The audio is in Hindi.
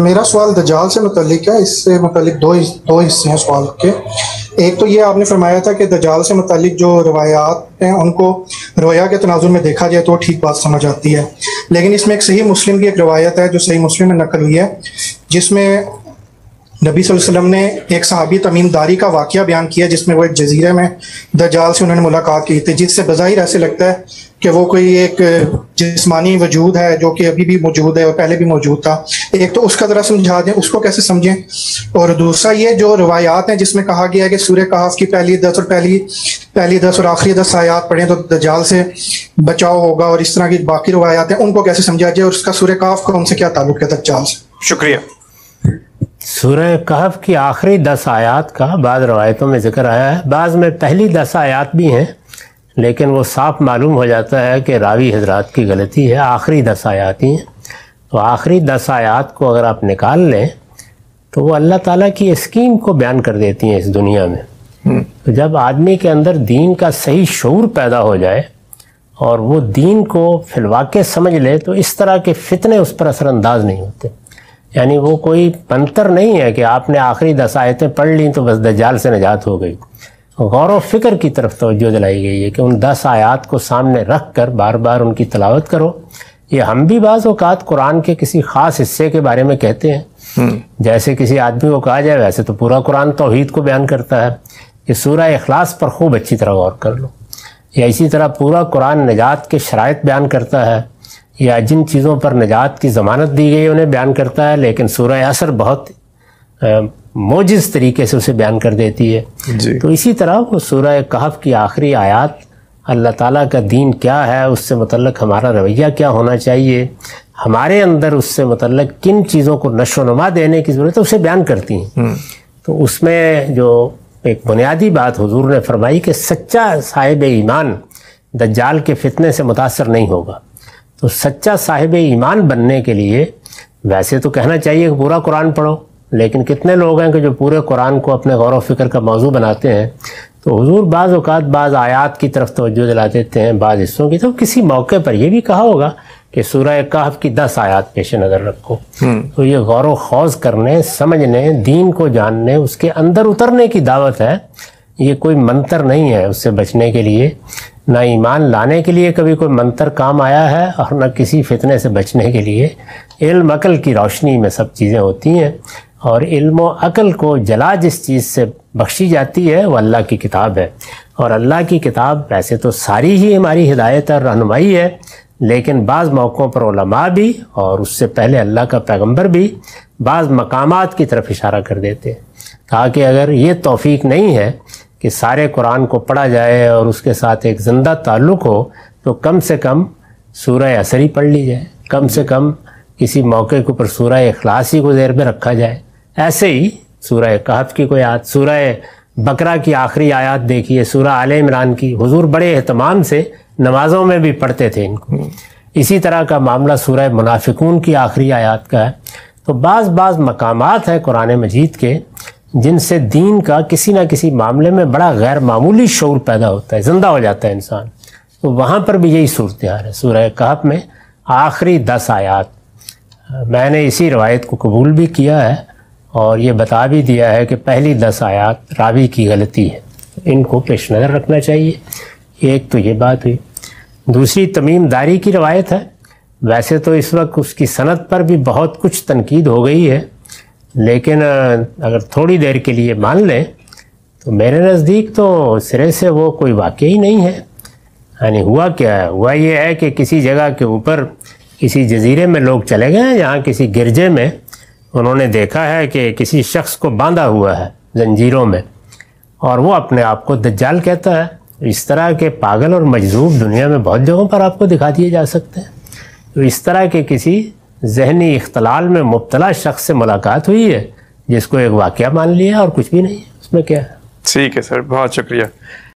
मेरा सवाल दज्जाल से मुतल्लिक है। इससे मुतल्लिक दो हिस्से हैं सवाल के। एक तो ये आपने फरमाया था कि दज्जाल से मुतल्लिक जो रवायात हैं उनको रोया के तनाजुर में देखा जाए तो ठीक बात समझ आती है, लेकिन इसमें एक सही मुस्लिम की एक रवायत है जो सही मुस्लिम में नकल हुई है, जिसमें नबी सल्लल्लाहु अलैहि वसल्लम ने एक सहाबी तमीम दारी का वाक़या बयान किया जिसमें वो एक जजीरे में दज्जाल से उन्होंने मुलाकात की थी, जिससे बज़ाहिर ऐसे लगता है कि वो कोई एक जिस्मानी वजूद है जो कि अभी भी मौजूद है और पहले भी मौजूद था। एक तो उसका ज़रा समझा दें, उसको कैसे समझें। और दूसरा ये जो रवायात हैं जिसमें कहा गया है कि सूरह कहफ की पहली 10 और आखिरी 10 आयात पढ़ें तो दज्जाल से बचाव होगा, और इस तरह की बाकी रवायात हैं उनको कैसे समझा जाए, और उसका सूरह कहफ का उनसे क्या ताल्लुक है दज्जाल से। शुक्रिया। सूरह कहफ की आखिरी 10 आयात का बाद रवायतों में जिक्र आया है, बाद में पहली 10 आयात भी हैं, लेकिन वो साफ मालूम हो जाता है कि रावी हजरात की गलती है, आखिरी 10 आयात ही हैं। तो आखिरी 10 आयात को अगर आप निकाल लें तो वो अल्लाह ताला की स्कीम को बयान कर देती हैं इस दुनिया में। तो जब आदमी के अंदर दीन का सही शऊर पैदा हो जाए और वो दीन को फिलवाक़े समझ ले तो इस तरह के फितने उस पर असरअंदाज नहीं होते। यानी वो कोई मंतर नहीं है कि आपने आखिरी 10 आयतें पढ़ ली तो बस दज्जाल से निजात हो गई। गौर व फिक्र की तरफ तवज्जो दिलाई गई है कि उन 10 आयात को सामने रख कर बार बार उनकी तिलावत करो। ये हम भी बाज़ औक़ात कुरान के किसी ख़ास हिस्से के बारे में कहते हैं, जैसे किसी आदमी को कहा जाए वैसे तो पूरा कुरान तौहीद को बयान करता है कि सूरह इखलास पर खूब अच्छी तरह गौर कर लो, या इसी तरह पूरा कुरान निजात के शराइत बयान करता है, या जिन चीज़ों पर निजात की ज़मानत दी गई उन्हें बयान करता है, लेकिन सूरह असर बहुत मोजिज़ तरीके से उसे बयान कर देती है। तो इसी तरह वो सूरह कहफ की आखिरी आयात अल्लाह ताला का दीन क्या है, उससे मुतल्लिक़ हमारा रवैया क्या होना चाहिए, हमारे अंदर उससे मुतल्लिक़ किन चीज़ों को नशोनुमा देने की ज़रूरत है, उसे बयान करती हैं। तो उसमें जो एक बुनियादी बात हुजूर ने फरमाई कि सच्चा साहिब ईमान दज्जाल के फितने से मुतासर नहीं होगा। तो सच्चा साहिब ईमान बनने के लिए वैसे तो कहना चाहिए कि पूरा कुरान पढ़ो, लेकिन कितने लोग हैं कि जो पूरे कुरान को अपने गौर व फिक्र का मौजू बनाते हैं। तो हुजूर बाज़ औक़ात बाज़ आयात की तरफ तवज्जो दिला देते हैं, बाज़ हिस्सों की। तो किसी मौके पर यह भी कहा होगा कि सूरह कहफ की 10 आयात पेश नज़र रखो। तो ये गौर व खौज करने, समझने, दीन को जानने, उसके अंदर उतरने की दावत है। ये कोई मंतर नहीं है उससे बचने के लिए, ना ईमान लाने के लिए कभी कोई मंतर काम आया है और न किसी फितने से बचने के लिए। इल्म अकल की रोशनी में सब चीज़ें होती हैं, और इल्म व अकल को जला जिस चीज़ से बख्शी जाती है वो अल्लाह की किताब है। और अल्लाह की किताब वैसे तो सारी ही हमारी हिदायत और रहनुमाई है, लेकिन बाज़ मौक़ों पर उलमा भी और उससे पहले अल्लाह का पैगम्बर भी बाज़ मकामात की तरफ इशारा कर देते हैं। कहा कि अगर ये तौफ़ीक नहीं है कि सारे कुरान को पढ़ा जाए और उसके साथ एक ज़िंदा ताल्लुक़ हो, तो कम से कम सूरह असर ही पढ़ ली जाए, कम से कम किसी मौके के ऊपर सूरह इखलास ही को ज़ेर में रखा जाए। ऐसे ही सूरह कहफ की कोई आयत, सूरह बकरा की आखिरी आयत देखिए, सूरह आले इमरान की हुजूर बड़े एहतमाम से नमाज़ों में भी पढ़ते थे इनको। इसी तरह का मामला सूरह मुनाफिकून की आखिरी आयत का है। तो बाज़ मकामात हैं कुरान मजीद के जिनसे दीन का किसी न किसी मामले में बड़ा गैर मामूली शऊर पैदा होता है, ज़िंदा हो जाता है इंसान। तो वहाँ पर भी यही सूरत हाल है। सूरह कहफ में आखिरी 10 आयात मैंने इसी रवायत को कबूल भी किया है और ये बता भी दिया है कि पहली 10 आयात रावी की गलती है, इनको पेश नज़र रखना चाहिए। एक तो ये बात हुई। दूसरी तमीम दारी की रवायत है। वैसे तो इस वक्त उसकी सनद पर भी बहुत कुछ तनकीद हो गई है, लेकिन अगर थोड़ी देर के लिए मान लें तो मेरे नज़दीक तो सिरे से वो कोई वाक़या ही नहीं है। यानी हुआ क्या है, हुआ ये है कि किसी जगह के ऊपर किसी जजीरे में लोग चले गए हैं, जहाँ किसी गिरजे में उन्होंने देखा है कि किसी शख्स को बांधा हुआ है जंजीरों में, और वो अपने आप को दज्जाल कहता है। इस तरह के पागल और मजजूब दुनिया में बहुत जगहों पर आपको दिखा दिए जा सकते हैं। तो इस तरह के किसी जहनी इख्तलाल में मुब्तला शख्स से मुलाकात हुई है जिसको एक वाक़या मान लिया और कुछ भी नहीं है, उसमें क्या है। ठीक है सर, बहुत शुक्रिया।